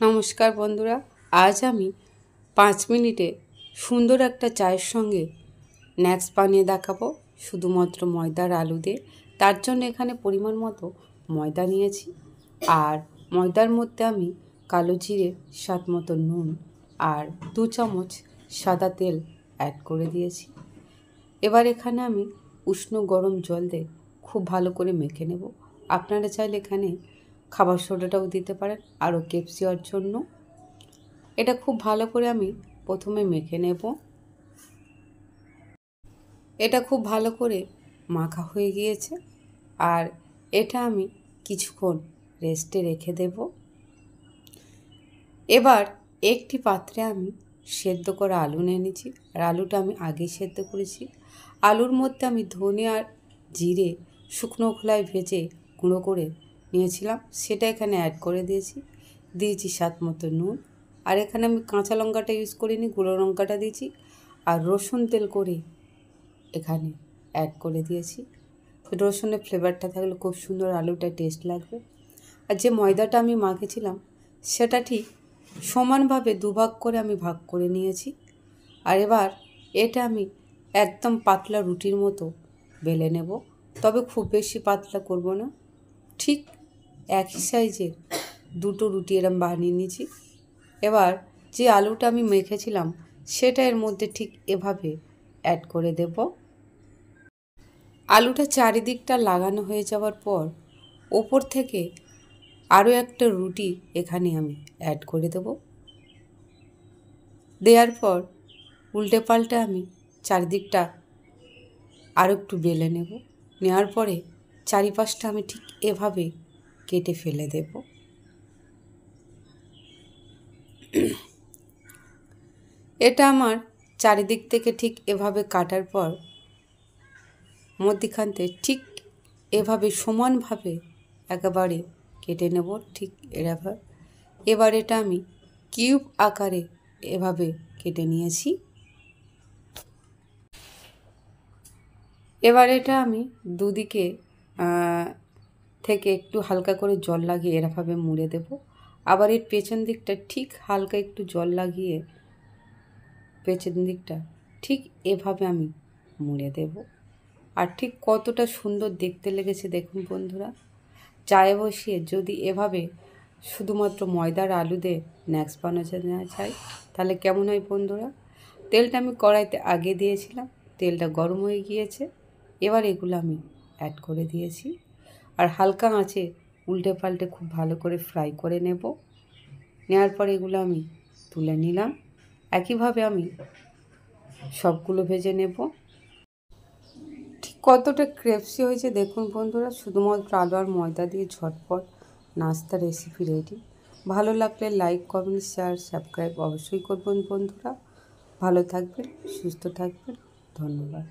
নমস্কার বন্ধুরা, আজ আমি 5 মিনিটে সুন্দর একটা চায়ের সঙ্গে স্ন্যাক্স বানিয়ে দেখাবো শুধুমাত্র ময়দার আলু দিয়ে। তার জন্য এখানে পরিমাণ মতো ময়দা নিয়েছি, আর ময়দার মধ্যে আমি কালো জিরে, স্বাদ মতো নুন আর 2 চামচ সাদা তেল অ্যাড করে দিয়েছি। এবার এখানে আমি উষ্ণ গরম জল দিয়ে খুব ভালো করে মেখে নেব। আপনারা চাইলে এখানে খাবার সোডাটাও দিতে পারেন আরও কেপসি হওয়ার জন্য। এটা খুব ভালো করে আমি প্রথমে মেখে নেব। এটা খুব ভালো করে মাখা হয়ে গিয়েছে, আর এটা আমি কিছুক্ষণ রেস্টে রেখে দেব। এবার একটি পাত্রে আমি সেদ্ধ করা আলু নিয়ে নিয়েছি, আর আলুটা আমি আগেই সেদ্ধ করেছি। আলুর মধ্যে আমি ধনে আর জিরে শুকনো খোলায় ভেজে গুঁড়ো করে নিয়েছিলাম, সেটা এখানে অ্যাড করে দিয়েছি স্বাদ মতো নুন। আর এখানে আমি কাঁচা লঙ্কাটা ইউজ করিনি, গুঁড়ো লঙ্কাটা দিয়েছি, আর রসুন তেল করে এখানে অ্যাড করে দিয়েছি। রসুনের ফ্লেভারটা থাকলে খুব সুন্দর আলুটা টেস্ট লাগবে। আর যে ময়দাটা আমি মাখেছিলাম সেটা ঠিক সমানভাবে দুভাগ করে আমি ভাগ করে নিয়েছি। আর এবার এটা আমি একদম পাতলা রুটির মতো বেলে নেব, তবে খুব বেশি পাতলা করব না। ঠিক একই সাইজের দুটো রুটি এরম বানিয়ে নিয়েছি। এবার যে আলুটা আমি মেখেছিলাম সেটা এর মধ্যে ঠিক এভাবে অ্যাড করে দেব। আলুটা চারিদিকটা লাগানো হয়ে যাওয়ার পর ওপর থেকে আরও একটা রুটি এখানে আমি অ্যাড করে দেব। দেওয়ার পর উল্টে পাল্টে আমি চারিদিকটা আরও একটু বেলে নেওয়ার পরে চারিপাশটা আমি ঠিক এভাবে কেটে ফেলে দেব। এটা আমার চারিদিক থেকে ঠিক এভাবে কাটার পর মধ্যিখানতে ঠিক এভাবে সমানভাবে একেবারে কেটে নেব, ঠিক এভাবে। এবার এটা আমি কিউব আকারে এভাবে কেটে নিয়েছি। এবার এটা আমি দুদিকে থেকে একটু হালকা করে জল লাগিয়ে এভাবে মুড়ে দেব। আবার এর পেছন দিকটা ঠিক হালকা একটু জল লাগিয়ে পেছন দিকটা ঠিক এভাবে আমি মুড়ে দেব। আর ঠিক কতটা সুন্দর দেখতে লেগেছে দেখুন বন্ধুরা। চায়ে বসিয়ে যদি এভাবে শুধুমাত্র ময়দার আলু দিয়ে স্ন্যাক্স বানানো যায় তাহলে কেমন হয় বন্ধুরা। তেলটা আমি কড়াইতে আগে দিয়েছিলাম, তেলটা গরম হয়ে গিয়েছে। এবার এগুলো আমি অ্যাড করে দিয়েছি, আর হালকা আঁচে উল্টে পাল্টে খুব ভালো করে ফ্রাই করে নেওয়ার পর এগুলো আমি তুলে নিলাম। একইভাবে আমি সবগুলো ভেজে নেব। ঠিক কতটা ক্রিস্পি হয়েছে দেখুন বন্ধুরা। শুধুমাত্র আলু আর ময়দা দিয়ে ঝটপট নাস্তা রেসিপি রেডি। ভালো লাগলে লাইক, কমেন্ট, শেয়ার, সাবস্ক্রাইব অবশ্যই করবেন বন্ধুরা। ভালো থাকবেন, সুস্থ থাকবেন, ধন্যবাদ।